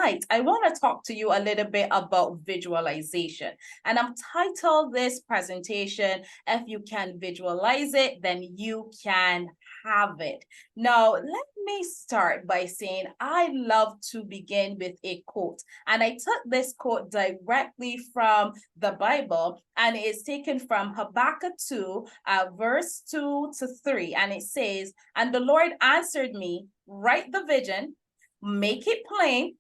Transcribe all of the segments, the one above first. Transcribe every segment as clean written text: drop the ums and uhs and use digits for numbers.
tonight, I want to talk to you a little bit about visualization. And I've titled this presentation, If You Can Visualize It, Then You Can Have It. Now, let me start by saying I love to begin with a quote. And I took this quote directly from the Bible, and it is taken from Habakkuk 2, verse 2 to 3. And it says, "And the Lord answered me, write the vision, make it plain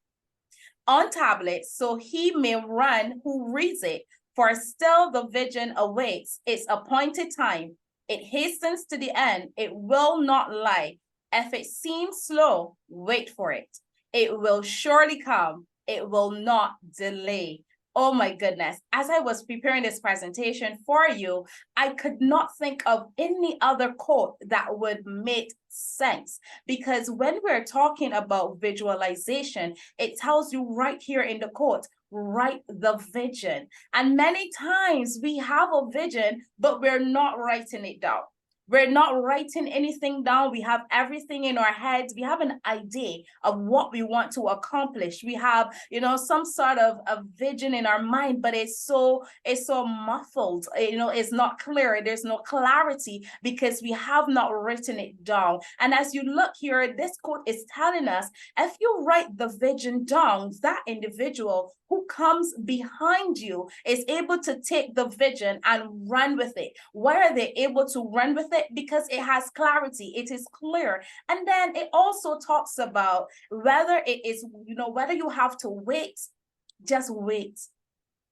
on tablets, so he may run who reads it. For still the vision awaits its appointed time. It hastens to the end. It will not lie. If it seems slow, wait for it. It will surely come. It will not delay." Oh my goodness. As I was preparing this presentation for you, I could not think of any other quote that would make sense. Because when we're talking about visualization, it tells you right here in the quote, write the vision. And many times we have a vision, but we're not writing it down. We're not writing anything down. We have everything in our heads. We have an idea of what we want to accomplish. We have, some sort of a vision in our mind, but it's so muffled. It's not clear. There's no clarity because we have not written it down. And as you look here, this quote is telling us, if you write the vision down, that individual who comes behind you is able to take the vision and run with it. Why are they able to run with it? Because it has clarity, it is clear. And then it also talks about whether it is, whether you have to wait, just wait.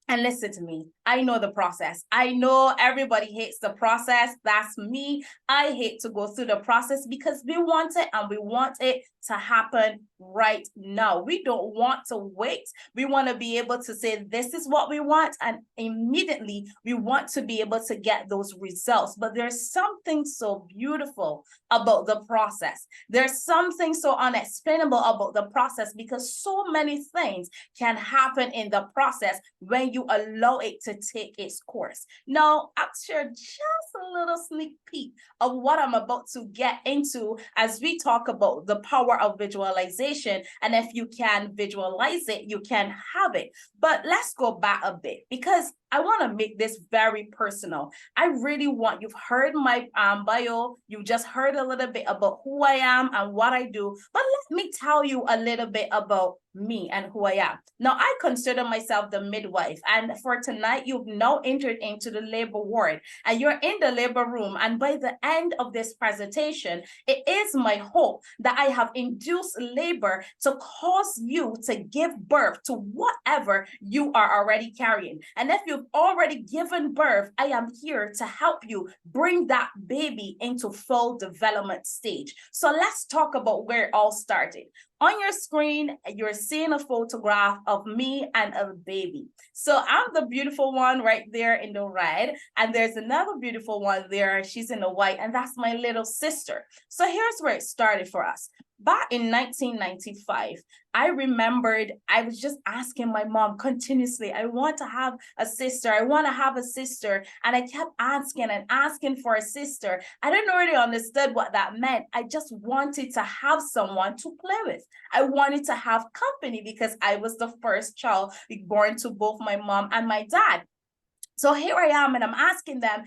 And listen to me, I know the process. I know everybody hates the process. That's me. I hate to go through the process because we want it and we want it to happen right now. We don't want to wait. We want to be able to say, this is what we want. And immediately we want to be able to get those results. But there's something so beautiful about the process. There's something so unexplainable about the process because so many things can happen in the process when you allow it to take its course. Now, I'll share just a little sneak peek of what I'm about to get into as we talk about the power of visualization. And if you can visualize it, you can have it. But let's go back a bit because I want to make this very personal. I really want, you've heard my bio, you just heard a little bit about who I am and what I do, but let me tell you a little bit about me and who I am. Now, I consider myself the midwife, and for tonight, you've now entered into the labor ward, and you're in the labor room, and by the end of this presentation, it is my hope that I have induced labor to cause you to give birth to whatever you are already carrying. And if you've already given birth, I am here to help you bring that baby into full development stage. So let's talk about where it all started. On your screen, you're seeing a photograph of me and a baby. So I'm the beautiful one right there in the red, and there's another beautiful one there. She's in the white, and that's my little sister. So here's where it started for us. Back in 1995, I remembered I was just asking my mom continuously, I want to have a sister. I want to have a sister. And I kept asking and asking for a sister. I didn't really understand what that meant. I just wanted to have someone to play with. I wanted to have company because I was the first child born to both my mom and my dad. So here I am, and I'm asking them,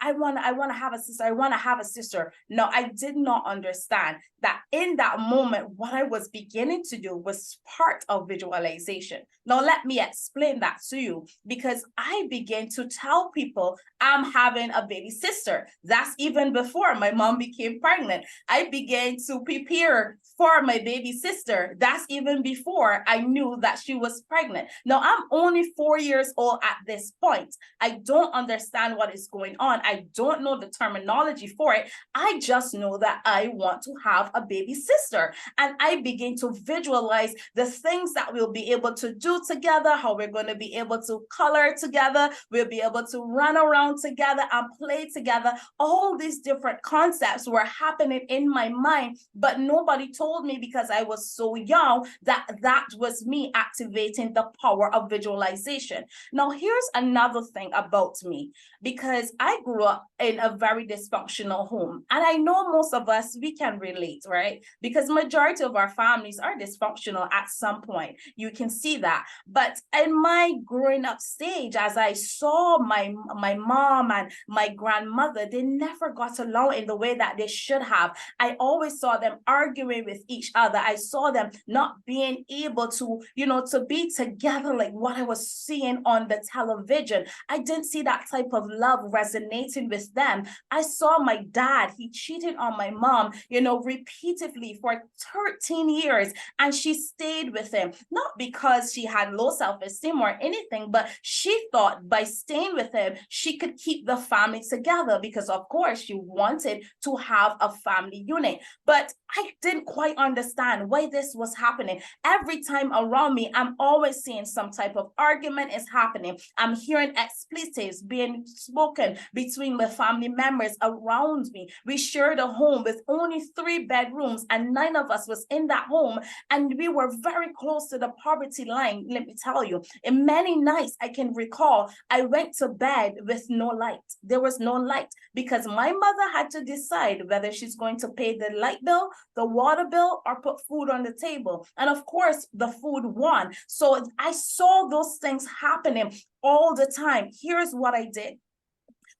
I want to have a sister. I want to have a sister. No, I did not understand that in that moment, what I was beginning to do was part of visualization. Now, let me explain that to you, because I began to tell people I'm having a baby sister. That's even before my mom became pregnant. I began to prepare for my baby sister. That's even before I knew that she was pregnant. Now, I'm only 4 years old at this point. I don't understand what is going on. I don't know the terminology for it. I just know that I want to have a baby sister. And I begin to visualize the things that we'll be able to do together, how we're going to be able to color together, we'll be able to run around together and play together. All these different concepts were happening in my mind, but nobody told me, because I was so young, that that was me activating the power of visualization. Now, here's another thing about me, because I grew up in a very dysfunctional home. And I know most of us, we can relate, right? Because majority of our families are dysfunctional at some point. You can see that. But in my growing up stage, as I saw my mom and my grandmother, they never got along in the way that they should have. I always saw them arguing with each other. I saw them not being able to, to be together like what I was seeing on the television. I didn't see that type of love resonating with them. I saw my dad, he cheated on my mom, repeatedly for 13 years, and she stayed with him, not because she had low self-esteem or anything, but she thought by staying with him, she could keep the family together, because of course she wanted to have a family unit. But I didn't quite understand why this was happening. Every time around me, I'm always seeing some type of argument is happening. I'm hearing expletives being spoken between the family members around me. We shared a home with only 3 bedrooms, and 9 of us was in that home, and we were very close to the poverty line. Let me tell you, in many nights I can recall, I went to bed with no light. There was no light because my mother had to decide whether she's going to pay the light bill, the water bill, or put food on the table. And of course, the food won. So I saw those things happening all the time. Here's what I did.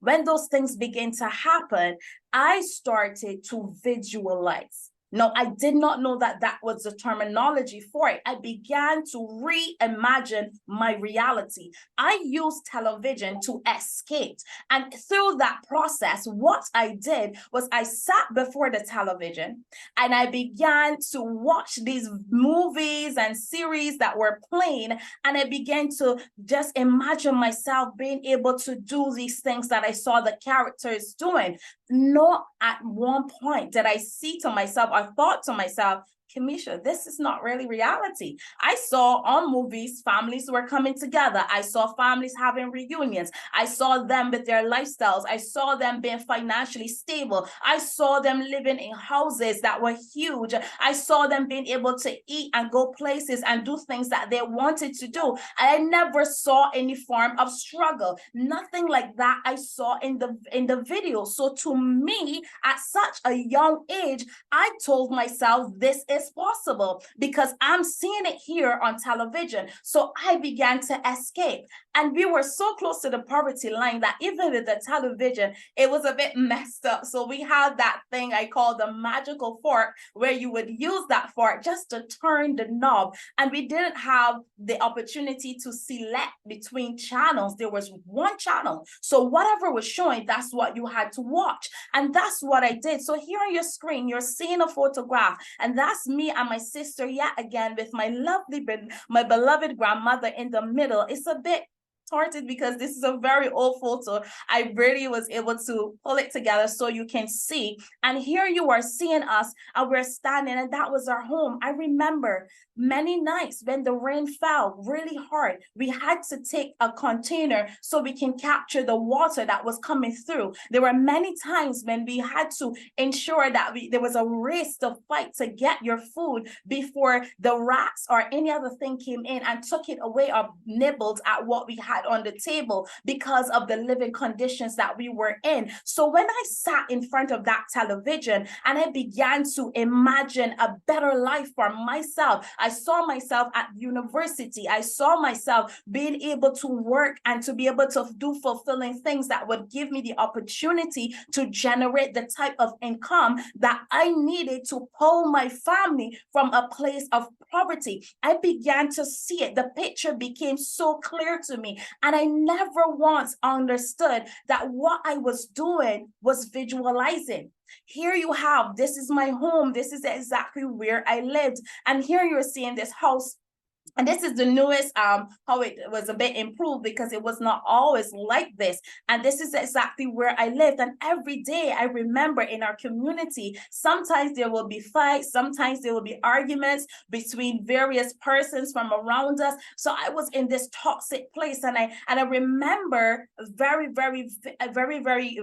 When those things began to happen, I started to visualize. No, I did not know that that was the terminology for it. I began to reimagine my reality. I used television to escape. And through that process, what I did was I sat before the television and I began to watch these movies and series that were playing. And I began to just imagine myself being able to do these things that I saw the characters doing. Not at one point did I see to myself, I thought to myself, Kamisha, this is not really reality. I saw on movies, families were coming together. I saw families having reunions. I saw them with their lifestyles. I saw them being financially stable. I saw them living in houses that were huge. I saw them being able to eat and go places and do things that they wanted to do. I never saw any form of struggle. Nothing like that I saw in the video. So to me, at such a young age, I told myself this is possible because I'm seeing it here on television. So I began to escape. And we were so close to the poverty line that even with the television, it was a bit messed up. So we had that thing I call the magical fork, where you would use that fork just to turn the knob. And we didn't have the opportunity to select between channels. There was one channel. So whatever was showing, that's what you had to watch. And that's what I did. So here on your screen, you're seeing a photograph, and that's me and my sister yet again with my beloved grandmother in the middle. It's a bit tortured because this is a very old photo. I really was able to pull it together so you can see. And here you are seeing us, and we're standing, and that was our home. I remember many nights when the rain fell really hard, we had to take a container so we can capture the water that was coming through. There were many times when we had to ensure that there was a race to fight to get your food before the rats or any other thing came in and took it away or nibbled at what we had on the table because of the living conditions that we were in. So when I sat in front of that television and I began to imagine a better life for myself, I saw myself at university. I saw myself being able to work and to be able to do fulfilling things that would give me the opportunity to generate the type of income that I needed to pull my family from a place of poverty. I began to see it. The picture became so clear to me. And I never once understood that what I was doing was visualizing. Here you have, this is my home. This is exactly where I lived. And here you're seeing this house. And this is the newest, how it was a bit improved because it was not always like this. And this is exactly where I lived. And every day I remember in our community, sometimes there will be fights, sometimes there will be arguments between various persons from around us. So I was in this toxic place, and I remember very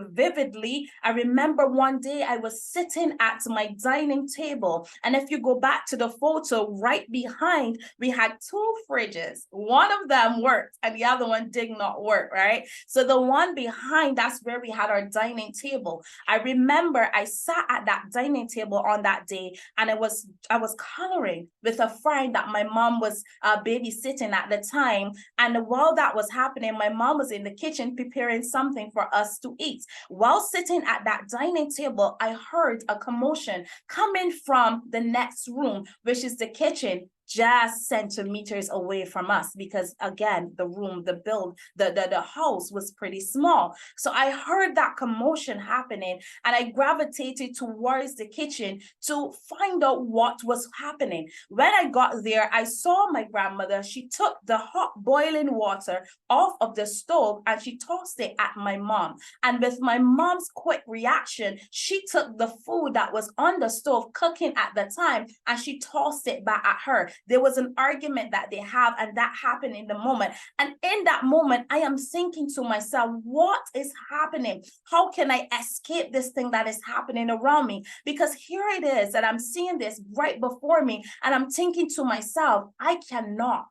vividly. I remember one day I was sitting at my dining table, and if you go back to the photo right behind, we had had two fridges. One of them worked and the other one did not work, right? So the one behind, that's where we had our dining table. I remember I sat at that dining table on that day, and I was coloring with a friend that my mom was babysitting at the time. And while that was happening, my mom was in the kitchen preparing something for us to eat. While sitting at that dining table, I heard a commotion coming from the next room, which is the kitchen, just centimeters away from us, because again, the house was pretty small. So I heard that commotion happening, and I gravitated towards the kitchen to find out what was happening. When I got there, I saw my grandmother. She took the hot boiling water off of the stove and she tossed it at my mom. And with my mom's quick reaction, she took the food that was on the stove cooking at the time and she tossed it back at her. There was an argument that they have, and that happened in the moment. And in that moment, I am thinking to myself, what is happening? How can I escape this thing that is happening around me? Because here it is that I'm seeing this right before me, and I'm thinking to myself, I cannot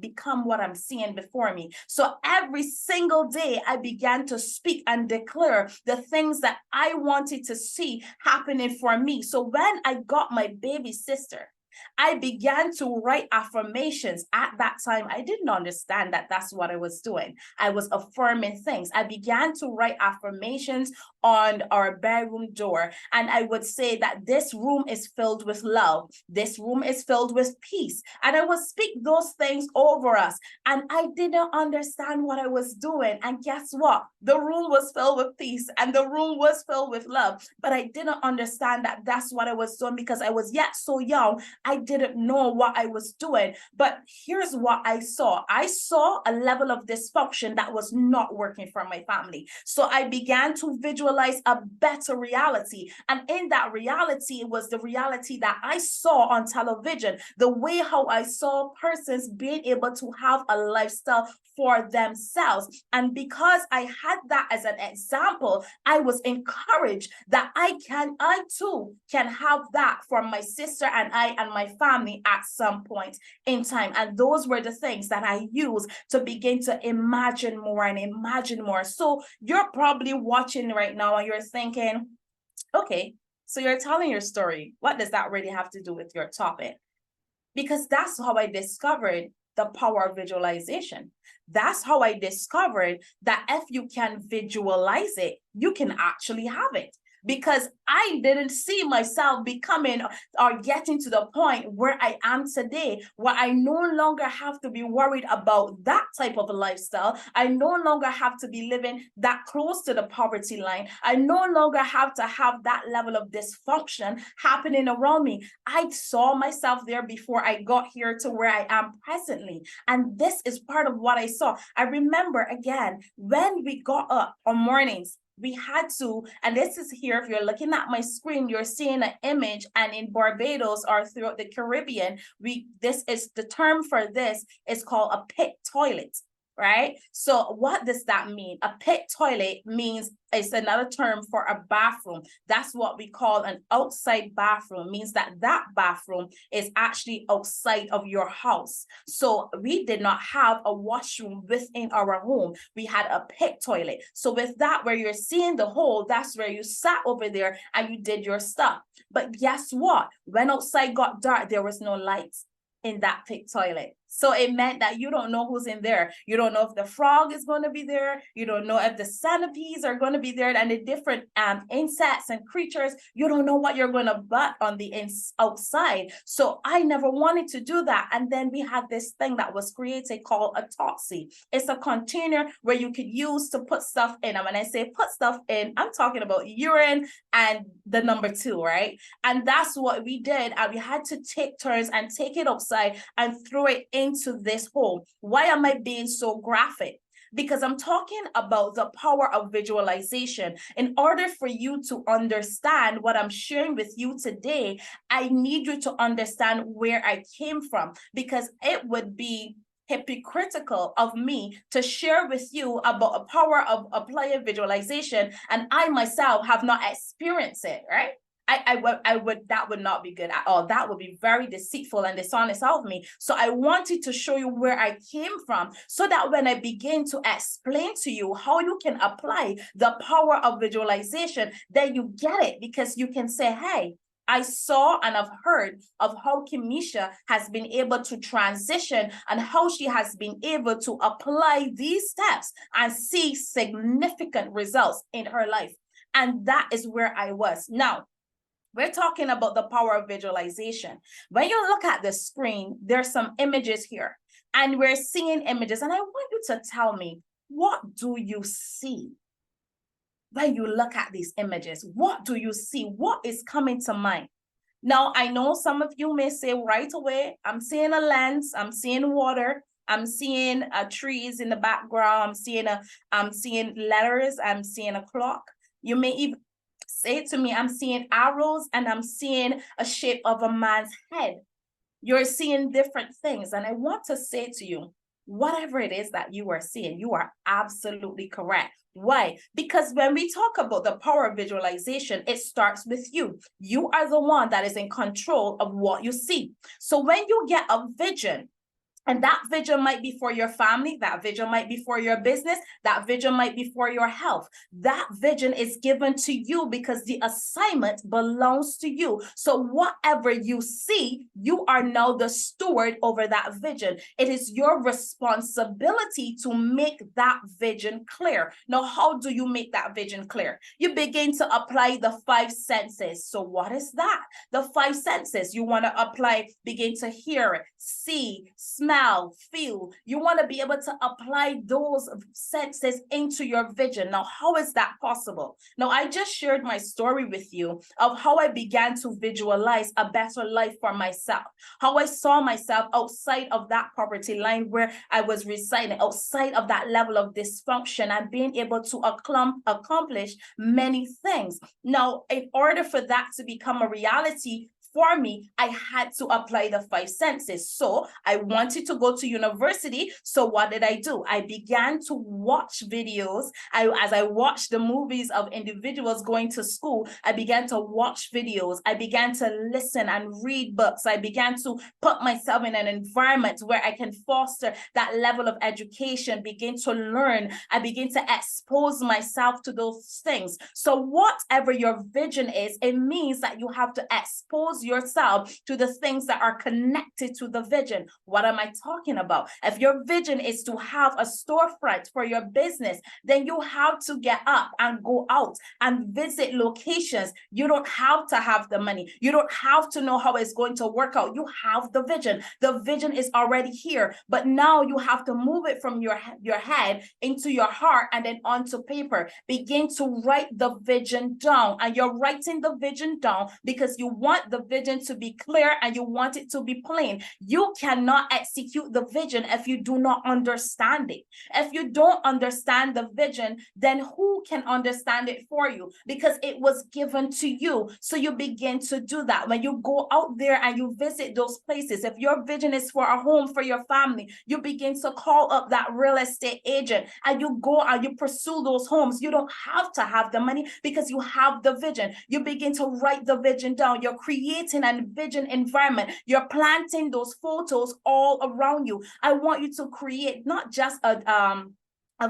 become what I'm seeing before me. So every single day, I began to speak and declare the things that I wanted to see happening for me. So when I got my baby sister, I began to write affirmations. At that time, I didn't understand that that's what I was doing. I was affirming things. I began to write affirmations on our bedroom door. And I would say that this room is filled with love. This room is filled with peace. And I would speak those things over us. And I didn't understand what I was doing. And guess what? The room was filled with peace and the room was filled with love. But I didn't understand that that's what I was doing because I was yet so young. I didn't know what I was doing. But here's what I saw. I saw a level of dysfunction that was not working for my family. So I began to visualize a better reality. And in that reality, it was the reality that I saw on television, the way how I saw persons being able to have a lifestyle for themselves. And because I had that as an example, I was encouraged that I too can have that for my sister and I and my family at some point in time. And those were the things that I used to begin to imagine more and imagine more. So you're probably watching right now and you're thinking, okay, so you're telling your story. What does that really have to do with your topic? Because that's how I discovered the power of visualization. That's how I discovered that if you can visualize it, you can actually have it. Because I didn't see myself becoming or getting to the point where I am today, where I no longer have to be worried about that type of a lifestyle. I no longer have to be living that close to the poverty line. I no longer have to have that level of dysfunction happening around me. I saw myself there before I got here to where I am presently. And this is part of what I saw. I remember, again, when we got up on mornings, we had to, and this is here, if you're looking at my screen, you're seeing an image, and in Barbados or throughout the Caribbean, this is the term for this is called a pit toilet, right? So what does that mean? A pit toilet means it's another term for a bathroom. That's what we call an outside bathroom. It means that bathroom is actually outside of your house. So we did not have a washroom within our home. We had a pit toilet. So with that, where you're seeing the hole, that's where you sat over there and you did your stuff. But guess what? When outside got dark, there was no lights in that pit toilet. So it meant that you don't know who's in there. You don't know if the frog is going to be there. You don't know if the centipedes are going to be there and the different insects and creatures. You don't know what you're going to butt on the outside. So I never wanted to do that. And then we had this thing that was created called a toxie. It's a container where you could use to put stuff in. And when I say put stuff in, I'm talking about urine and the number 2, right? And that's what we did. And we had to take turns and take it outside and throw it into this hole. Why am I being so graphic? Because I'm talking about the power of visualization. In order for you to understand what I'm sharing with you today, I need you to understand where I came from, because it would be hypocritical of me to share with you about a power of applying visualization and I myself have not experienced it, right? that would not be good at all. That would be very deceitful and dishonest of me. So I wanted to show you where I came from, so that when I begin to explain to you how you can apply the power of visualization, then you get it, because you can say, hey, I saw and I've heard of how Kimisha has been able to transition and how she has been able to apply these steps and see significant results in her life. And that is where I was. Now, we're talking about the power of visualization. When you look at the screen, there's some images here, and we're seeing images. And I want you to tell me, what do you see when you look at these images? What do you see? What is coming to mind? Now, I know some of you may say right away, I'm seeing a lens, I'm seeing water, I'm seeing trees in the background, I'm seeing letters, I'm seeing a clock. You may even say to me, I'm seeing arrows and I'm seeing a shape of a man's head. You're seeing different things. And I want to say to you, whatever it is that you are seeing, you are absolutely correct. Why? Because when we talk about the power of visualization, it starts with you. You are the one that is in control of what you see. So when you get a vision, and that vision might be for your family, that vision might be for your business, that vision might be for your health. That vision is given to you because the assignment belongs to you. So whatever you see, you are now the steward over that vision. It is your responsibility to make that vision clear. Now, how do you make that vision clear? You begin to apply the 5 senses. So what is that? The 5 senses you want to apply, begin to hear, see, smell, feel. You want to be able to apply those senses into your vision. Now, how is that possible? Now, I just shared my story with you of how I began to visualize a better life for myself, how I saw myself outside of that poverty line where I was residing, outside of that level of dysfunction, and being able to accomplish many things. Now, in order for that to become a reality, for me, I had to apply the 5 senses. So I wanted to go to university. So what did I do? I began to watch videos. As I watched the movies of individuals going to school, I began to watch videos. I began to listen and read books. I began to put myself in an environment where I can foster that level of education, begin to learn. I begin to expose myself to those things. So whatever your vision is, it means that you have to expose yourself to the things that are connected to the vision. What am I talking about? If your vision is to have a storefront for your business, then you have to get up and go out and visit locations. You don't have to have the money. You don't have to know how it's going to work out. You have the vision. The vision is already here, but now you have to move it from your head into your heart and then onto paper. Begin to write the vision down, and you're writing the vision down because you want the vision to be clear and you want it to be plain. You cannot execute the vision if you do not understand it. If you don't understand the vision, then who can understand it for you? Because it was given to you. So you begin to do that. When you go out there and you visit those places, if your vision is for a home for your family, you begin to call up that real estate agent and you go and you pursue those homes. You don't have to have the money because you have the vision. You begin to write the vision down. You're creating a vision environment. You're planting those photos all around you. I want you to create not just a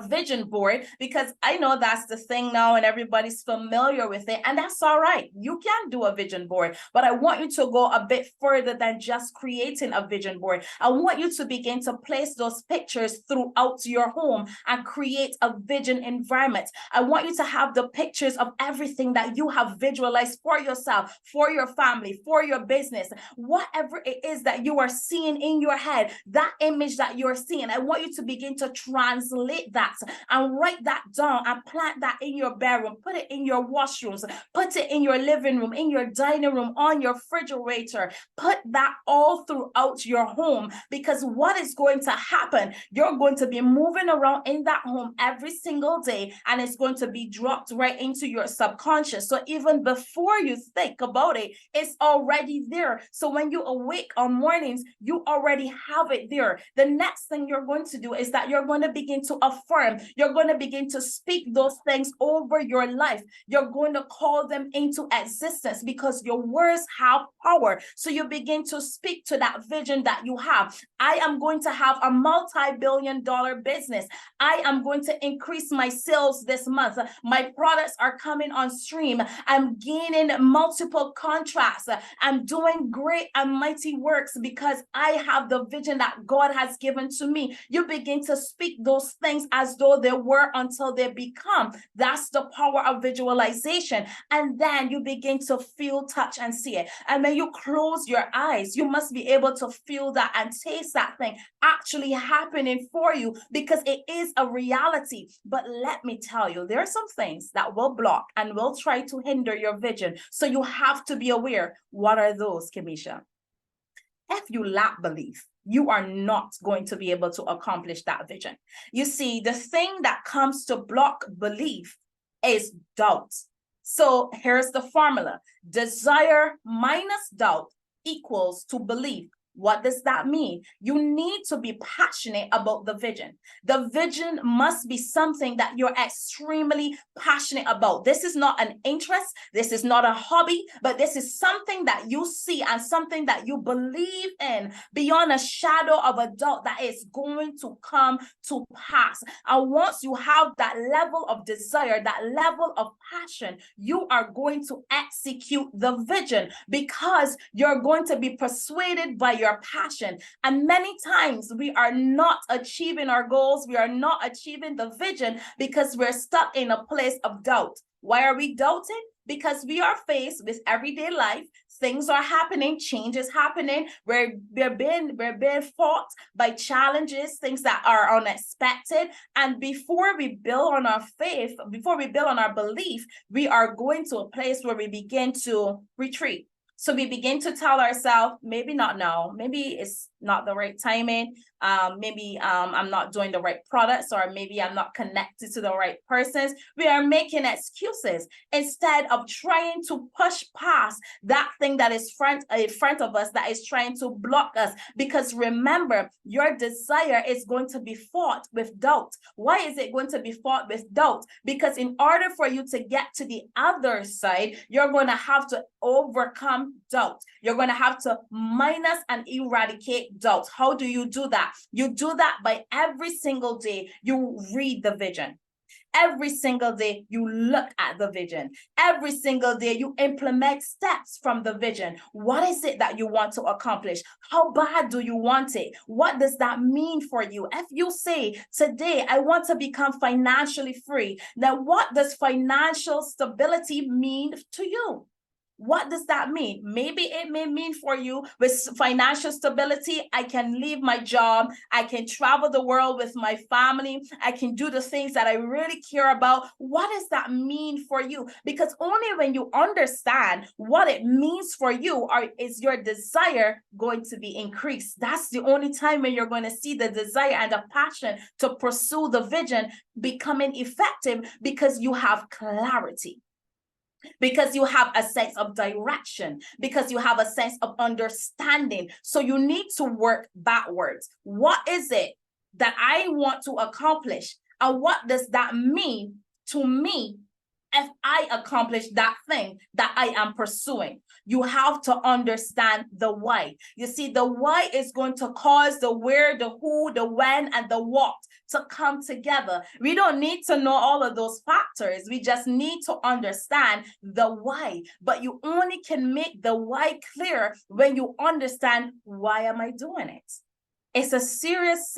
vision board, because I know that's the thing now and everybody's familiar with it, and that's all right. You can do a vision board, but I want you to go a bit further than just creating a vision board. I want you to begin to place those pictures throughout your home and create a vision environment. I want you to have the pictures of everything that you have visualized for yourself, for your family, for your business, whatever it is that you are seeing in your head, that image that you're seeing. I want you to begin to translate that and write that down and plant that in your bedroom, put it in your washrooms, put it in your living room, in your dining room, on your refrigerator. Put that all throughout your home, because what is going to happen, you're going to be moving around in that home every single day, and it's going to be dropped right into your subconscious. So even before you think about it, it's already there. So when you awake on mornings, you already have it there. The next thing you're going to do is that you're going to begin to affirm affirm. You're going to begin to speak those things over your life. You're going to call them into existence because your words have power. So you begin to speak to that vision that you have. I am going to have a multi-billion-dollar business. I am going to increase my sales this month. My products are coming on stream. I'm gaining multiple contracts. I'm doing great and mighty works because I have the vision that God has given to me. You begin to speak those things as though they were until they become. That's the power of visualization. And then you begin to feel, touch, and see it. And when you close your eyes, you must be able to feel that and taste that thing actually happening for you because it is a reality. But let me tell you, there are some things that will block and will try to hinder your vision. So you have to be aware. What are those, Kamisha? If you lack belief, you are not going to be able to accomplish that vision. You see, the thing that comes to block belief is doubt. So here's the formula. Desire minus doubt equals to belief. What does that mean? You need to be passionate about the vision. The vision must be something that you're extremely passionate about. This is not an interest. This is not a hobby, but this is something that you see and something that you believe in beyond a shadow of a doubt that is going to come to pass. And once you have that level of desire, that level of passion, you are going to execute the vision because you're going to be persuaded by your passion. And many times we are not achieving our goals. We are not achieving the vision because we're stuck in a place of doubt. Why are we doubting? Because we are faced with everyday life. Things are happening, change is happening. We're being fought by challenges, things that are unexpected. And before we build on our faith, before we build on our belief, we are going to a place where we begin to retreat. So we begin to tell ourselves, maybe not now, maybe it's not the right timing. Maybe I'm not doing the right products, or maybe I'm not connected to the right persons. We are making excuses instead of trying to push past that thing that is in front of us that is trying to block us. Because remember, your desire is going to be fought with doubt. Why is it going to be fought with doubt? Because in order for you to get to the other side, you're going to have to overcome doubt. You're going to have to minus and eradicate doubt. How do you do that? You do that by every single day you read the vision. Every single day you look at the vision. Every single day you implement steps from the vision. What is it that you want to accomplish? How bad do you want it? What does that mean for you? If you say, today I want to become financially free, then what does financial stability mean to you? What does that mean? Maybe it may mean for you with financial stability, I can leave my job, I can travel the world with my family, I can do the things that I really care about. What does that mean for you? Because only when you understand what it means for you is your desire going to be increased. That's the only time when you're going to see the desire and the passion to pursue the vision becoming effective, because you have clarity. Because you have a sense of direction, because you have a sense of understanding. So you need to work backwards. What is it that I want to accomplish? And what does that mean to me if I accomplish that thing that I am pursuing? You have to understand the why. You see, the why is going to cause the where, the who, the when, and the what to come together. We don't need to know all of those factors. We just need to understand the why. But you only can make the why clear when you understand, why am I doing it? It's a serious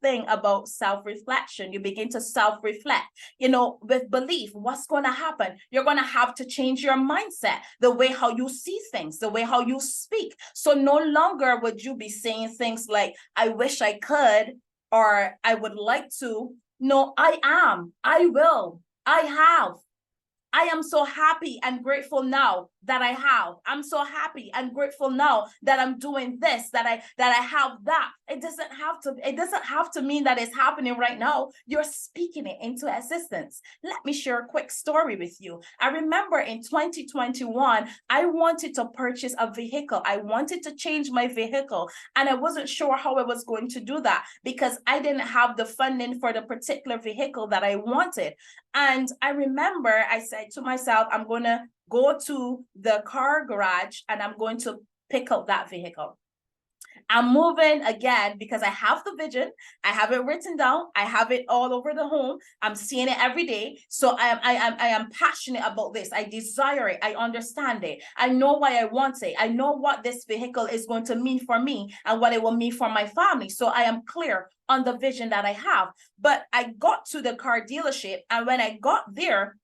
thing about self-reflection. You begin to self-reflect. With belief, what's going to happen? You're going to have to change your mindset, the way how you see things, the way how you speak. So no longer would you be saying things like, I wish I could, or I would like to. No, I am, I will, I have. I am so happy and grateful now that I have. I'm so happy and grateful now that I'm doing this, that I have that. It doesn't have to mean that it's happening right now. You're speaking it into existence. Let me share a quick story with you. I remember in 2021, I wanted to purchase a vehicle. I wanted to change my vehicle, and I wasn't sure how I was going to do that because I didn't have the funding for the particular vehicle that I wanted. And I remember I said to myself, I'm going to go to the car garage and I'm going to pick up that vehicle. I'm moving again because I have the vision. I have it written down. I have it all over the home. I'm seeing it every day. So I am passionate about this. I desire it. I understand it. I know why I want it. I know what this vehicle is going to mean for me and what it will mean for my family. So I am clear on the vision that I have. But I got to the car dealership, and when I got there,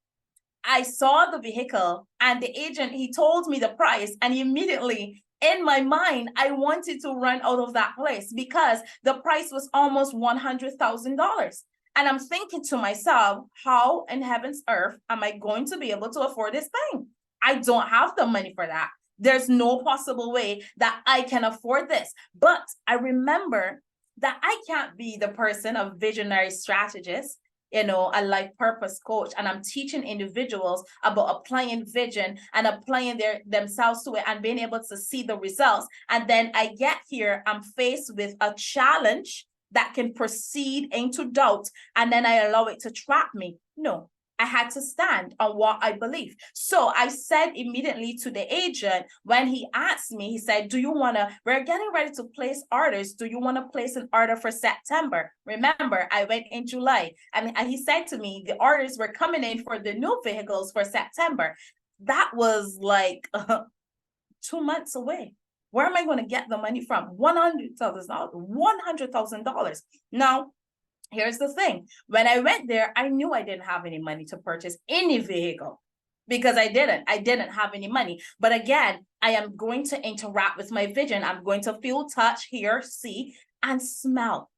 I saw the vehicle and the agent, he told me the price, and immediately in my mind, I wanted to run out of that place because the price was almost $100,000. And I'm thinking to myself, how in heaven's earth am I going to be able to afford this thing? I don't have the money for that. There's no possible way that I can afford this. But I remember that I can't be the person, a visionary strategist, a life purpose coach, and I'm teaching individuals about applying vision and applying themselves to it and being able to see the results. And then I get here, I'm faced with a challenge that can proceed into doubt, and then I allow it to trap me. No, I had to stand on what I believe. So I said immediately to the agent, when he asked me, he said, we're getting ready to place orders. Do you want to place an order for September? Remember, I went in July, and he said to me, the orders were coming in for the new vehicles for September. That was like 2 months away. Where am I going to get the money from? $100,000. Now, here's the thing. When I went there, I knew I didn't have any money to purchase any vehicle because I didn't have any money. But again, I am going to interact with my vision. I'm going to feel, touch, hear, see, and smell.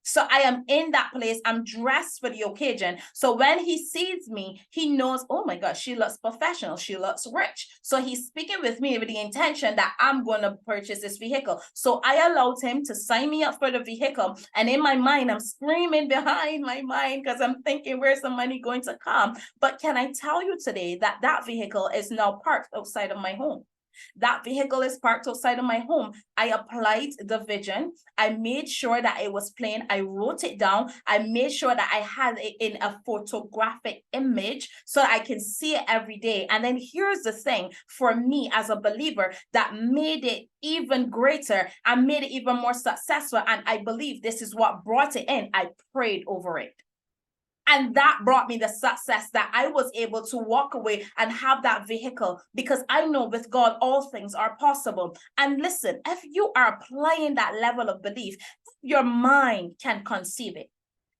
So I am in that place. I'm dressed for the occasion. So when he sees me, he knows, oh my God, she looks professional. She looks rich. So he's speaking with me with the intention that I'm going to purchase this vehicle. So I allowed him to sign me up for the vehicle. And in my mind, I'm screaming behind my mind because I'm thinking, where's the money going to come? But can I tell you today that that vehicle is now parked outside of my home? That vehicle is parked outside of my home. I applied the vision. I made sure that it was plain. I wrote it down. I made sure that I had it in a photographic image so I can see it every day. And then here's the thing for me as a believer that made it even greater and made it even more successful. And I believe this is what brought it in. I prayed over it. And that brought me the success that I was able to walk away and have that vehicle, because I know with God, all things are possible. And listen, if you are applying that level of belief, your mind can conceive it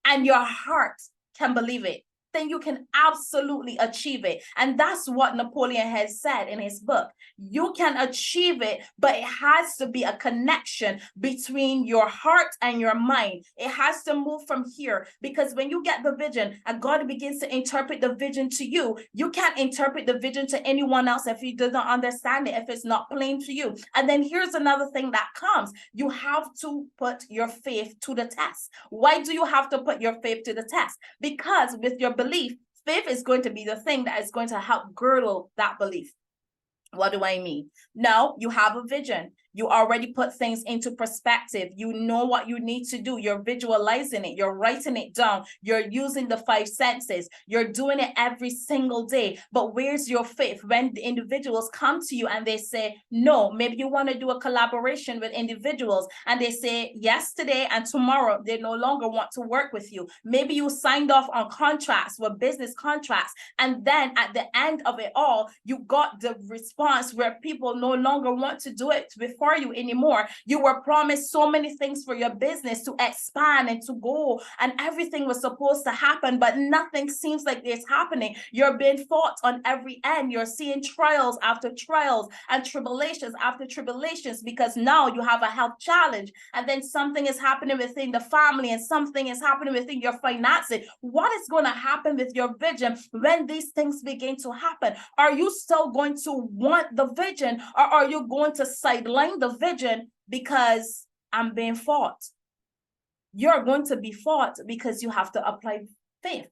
and your heart can believe it, then you can absolutely achieve it. And that's what Napoleon has said in his book. You can achieve it, but it has to be a connection between your heart and your mind. It has to move from here, because when you get the vision and God begins to interpret the vision to you, you can't interpret the vision to anyone else if he doesn't understand it, if it's not plain to you. And then here's another thing that comes. You have to put your faith to the test. Why do you have to put your faith to the test? Because with your belief, faith is going to be the thing that is going to help girdle that belief. What do I mean? Now you have a vision. You already put things into perspective. You know what you need to do. You're visualizing it. You're writing it down. You're using the 5 senses. You're doing it every single day. But where's your faith? When the individuals come to you and they say, no, maybe you want to do a collaboration with individuals, and they say yes today and tomorrow they no longer want to work with you. Maybe you signed off on contracts, with business contracts, and then at the end of it all, you got the response where people no longer want to do it before you anymore. You were promised so many things for your business to expand and to go, and everything was supposed to happen, but nothing seems like it's happening. You're being fought on every end. You're seeing trials after trials and tribulations after tribulations, because now you have a health challenge, and then something is happening within the family, and something is happening within your finances. What is going to happen with your vision when these things begin to happen? Are you still going to want the vision, or are you going to sideline the vision because I'm being fought? you're going to be fought because you have to apply faith.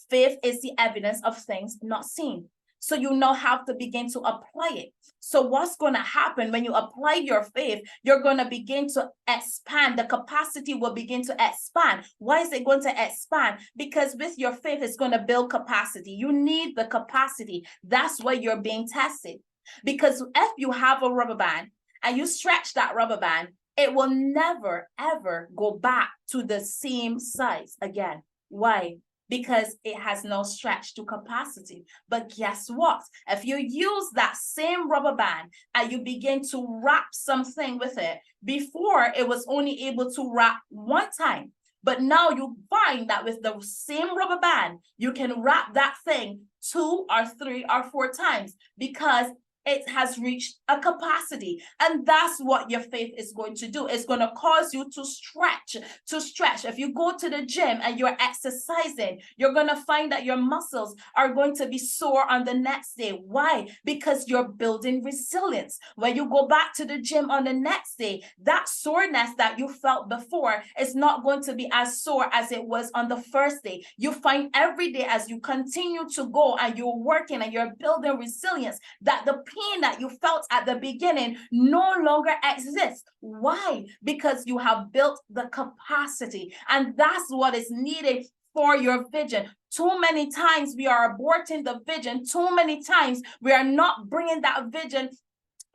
Faith is the evidence of things not seen. So you now have to begin to apply it. So what's going to happen when you apply your faith? You're going to begin to expand. The capacity will begin to expand. Why is it going to expand? Because with your faith, it's going to build capacity. You need the capacity. That's why you're being tested. Because if you have a rubber band and you stretch that rubber band, it will never, ever go back to the same size again. Why? Because it has no stretch to capacity. But guess what? If you use that same rubber band and you begin to wrap something with it, before it was only able to wrap one time. But now you find that with the same rubber band, you can wrap that thing 2 or 3 or 4 times because it has reached a capacity. And that's what your faith is going to do. It's going to cause you to stretch, If you go to the gym and you're exercising, you're going to find that your muscles are going to be sore on the next day. Why? Because you're building resilience. When you go back to the gym on the next day, that soreness that you felt before is not going to be as sore as it was on the first day. You find every day as you continue to go and you're working and you're building resilience, that the pain that you felt at the beginning no longer exists. Why? Because you have built the capacity, and that's what is needed for your vision. Too many times we are aborting the vision. Too many times we are not bringing that vision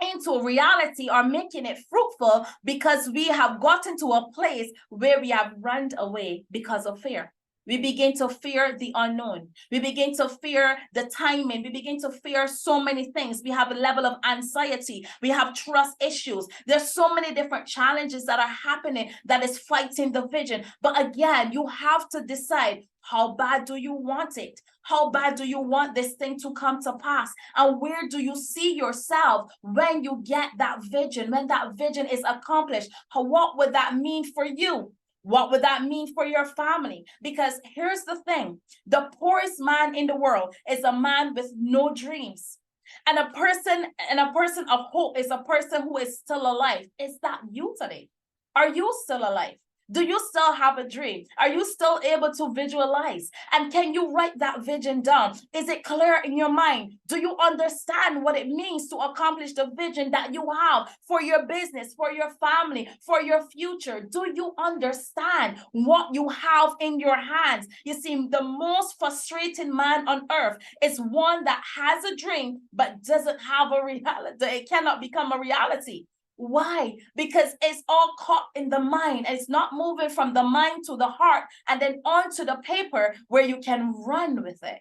into reality or making it fruitful because we have gotten to a place where we have run away because of fear. We begin to fear the unknown. We begin to fear the timing. We begin to fear so many things. We have a level of anxiety. We have trust issues. There's so many different challenges that are happening that is fighting the vision. But again, you have to decide, how bad do you want it? How bad do you want this thing to come to pass? And where do you see yourself when you get that vision, when that vision is accomplished? What would that mean for you? What would that mean for your family? Because here's the thing, the poorest man in the world is a man with no dreams. And a person of hope is a person who is still alive. Is that you today? Are you still alive? Do you still have a dream? Are you still able to visualize? And can you write that vision down? Is it clear in your mind? Do you understand what it means to accomplish the vision that you have for your business, for your family, for your future? Do you understand what you have in your hands? You see, the most frustrating man on earth is one that has a dream but doesn't have a reality. It cannot become a reality. Why? Because it's all caught in the mind. It's not moving from the mind to the heart and then onto the paper where you can run with it.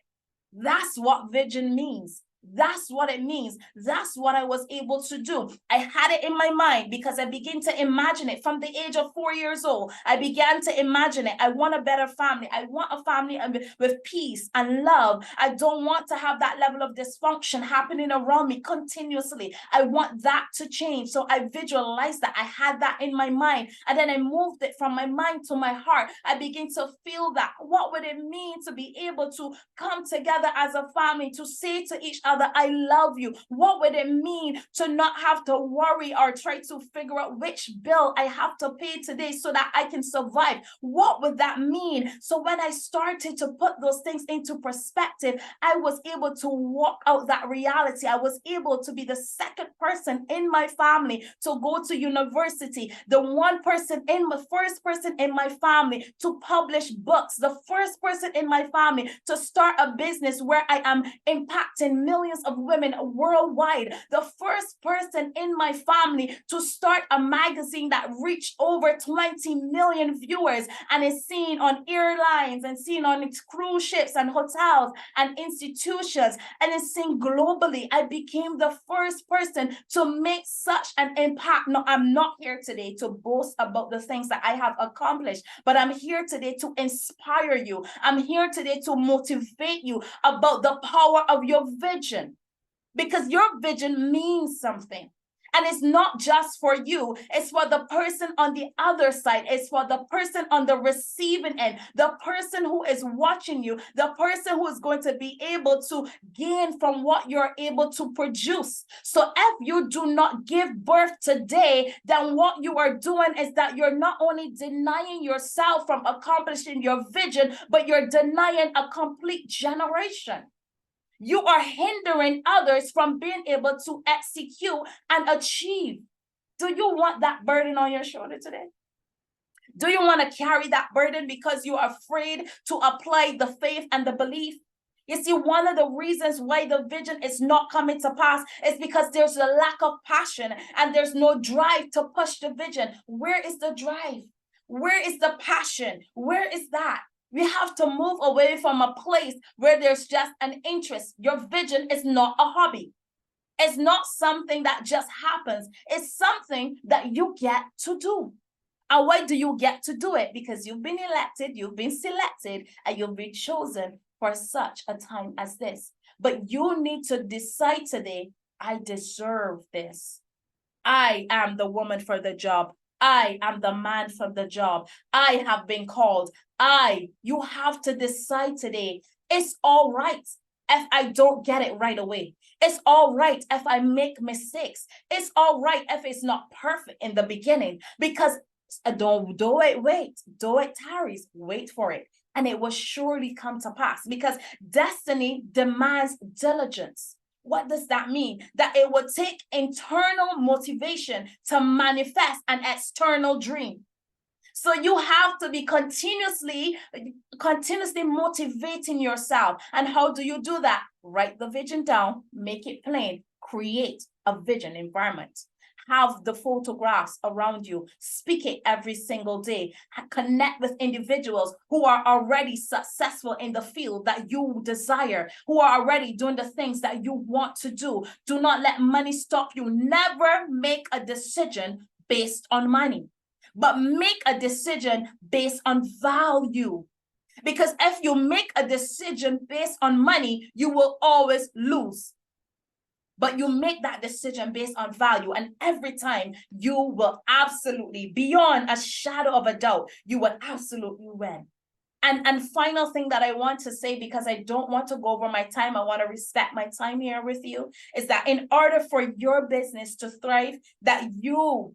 That's what vision means. That's what it means. That's what I was able to do. I had it in my mind because I began to imagine it from the age of 4 years old. I began to imagine it. I want a better family. I want a family with peace and love. I don't want to have that level of dysfunction happening around me continuously. I want that to change. So I visualized that. I had that in my mind. And then I moved it from my mind to my heart. I began to feel that. What would it mean to be able to come together as a family, to say to each other, I love you? What would it mean to not have to worry or try to figure out which bill I have to pay today so that I can survive? What would that mean? So when I started to put those things into perspective, I was able to walk out that reality. I was able to be the second person in my family to go to university, the first person in my family to publish books, the first person in my family to start a business where I am impacting millions of women worldwide, the first person in my family to start a magazine that reached over 20 million viewers and is seen on airlines and seen on cruise ships and hotels and institutions and is seen globally. I became the first person to make such an impact. No, I'm not here today to boast about the things that I have accomplished, but I'm here today to inspire you. I'm here today to motivate you about the power of your vision, because your vision means something. And it's not just for you, it's for the person on the other side. It's for the person on the receiving end, the person who is watching you, the person who is going to be able to gain from what you're able to produce. So if you do not give birth today, then what you are doing is that you're not only denying yourself from accomplishing your vision, but you're denying a complete generation. You are hindering others from being able to execute and achieve. Do you want that burden on your shoulder today? Do you want to carry that burden because you are afraid to apply the faith and the belief? You see, one of the reasons why the vision is not coming to pass is because there's a lack of passion and there's no drive to push the vision. Where is the drive? Where is the passion? Where is that? We have to move away from a place where there's just an interest. Your vision is not a hobby. It's not something that just happens. It's something that you get to do. And why do you get to do it? Because you've been elected, you've been selected, and you've been chosen for such a time as this. But you need to decide today, I deserve this. I am the woman for the job. I am the man for the job. I have been called. You have to decide today. It's all right if I don't get it right away. It's all right if I make mistakes. It's all right if it's not perfect in the beginning, because don't do it, wait. Do it tarries, wait for it. And it will surely come to pass, because destiny demands diligence. What does that mean? That it will take internal motivation to manifest an external dream. So you have to be continuously motivating yourself. And how do you do that? Write the vision down, make it plain, create a vision environment. Have the photographs around you. Speak it every single day. Connect with individuals who are already successful in the field that you desire, who are already doing the things that you want to do. Do not let money stop you. Never make a decision based on money, but make a decision based on value. Because if you make a decision based on money, you will always lose. But you make that decision based on value, and every time you will absolutely, beyond a shadow of a doubt, you will absolutely win. And final thing that I want to say, because I don't want to go over my time, I want to respect my time here with you, is that in order for your business to thrive, that you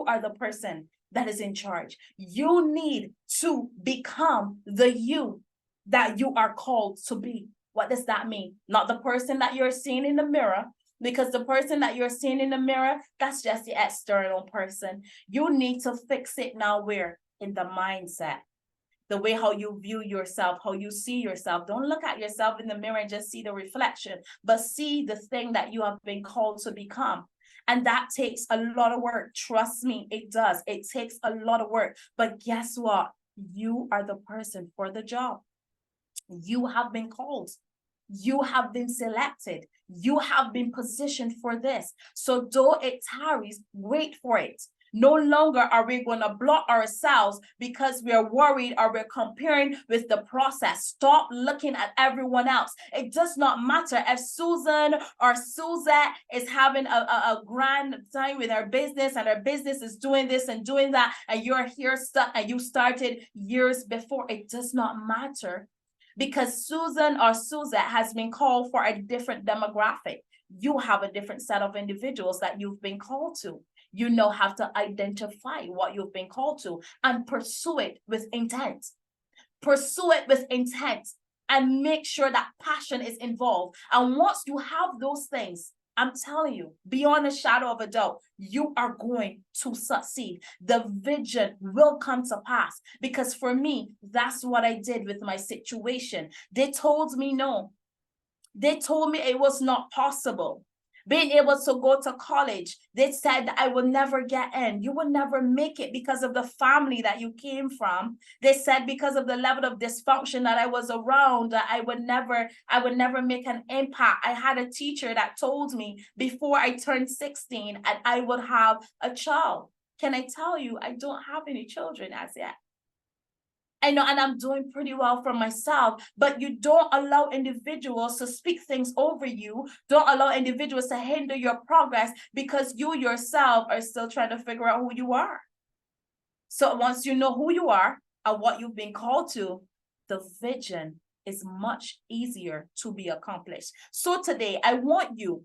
are the person that is in charge. You need to become the you that you are called to be. What does that mean? Not the person that you're seeing in the mirror, because the person that you're seeing in the mirror, that's just the external person. You need to fix it now. Where? In the mindset. The way how you view yourself, how you see yourself. Don't look at yourself in the mirror and just see the reflection, but see the thing that you have been called to become. And that takes a lot of work. Trust me, it does. It takes a lot of work. But guess what? You are the person for the job. You have been called. You have been selected. You have been positioned for this. So though it tarries, wait for it. No longer are we going to block ourselves because we are worried or we're comparing with the process. Stop looking at everyone else. It does not matter if Susan or Suzette is having a grand time with her business and her business is doing this and doing that, and you're here stuck and you started years before. It does not matter, because Susan or Suzette has been called for a different demographic. You have a different set of individuals that you've been called to. You know how to identify what you've been called to and pursue it with intent. Pursue it with intent and make sure that passion is involved. And once you have those things, I'm telling you, beyond a shadow of a doubt, you are going to succeed. The vision will come to pass, because for me, that's what I did with my situation. They told me no. They told me it was not possible. Being able to go to college, they said that I will never get in. You will never make it because of the family that you came from. They said because of the level of dysfunction that I was around, that I would never make an impact. I had a teacher that told me before I turned 16 and I would have a child. Can I tell you, I don't have any children as yet. I know, and I'm doing pretty well for myself, but you don't allow individuals to speak things over you. Don't allow individuals to hinder your progress because you yourself are still trying to figure out who you are. So once you know who you are and what you've been called to, the vision is much easier to be accomplished. So today, I want you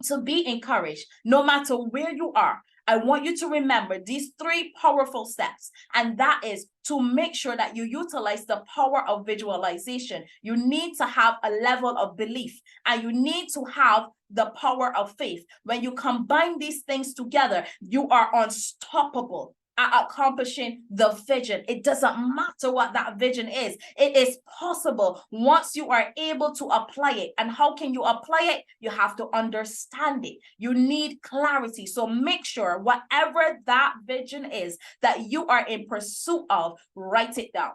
to be encouraged, no matter where you are. I want you to remember these 3 powerful steps, and that is to make sure that you utilize the power of visualization. You need to have a level of belief, and you need to have the power of faith. When you combine these things together, you are unstoppable at accomplishing the vision. It doesn't matter what that vision is. It is possible once you are able to apply it. And how can you apply it? You have to understand it. You need clarity. So make sure whatever that vision is that you are in pursuit of, write it down.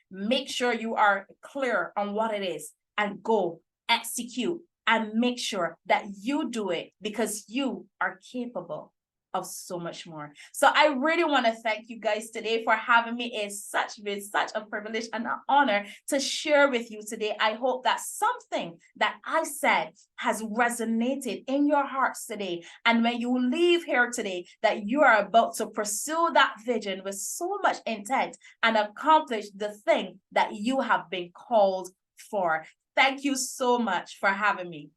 Make sure you are clear on what it is and go execute, and make sure that you do it because you are capable of so much more. So I really want to thank you guys today for having me. It's such a privilege and an honor to share with you today. I hope that something that I said has resonated in your hearts today. And when you leave here today, that you are about to pursue that vision with so much intent and accomplish the thing that you have been called for. Thank you so much for having me.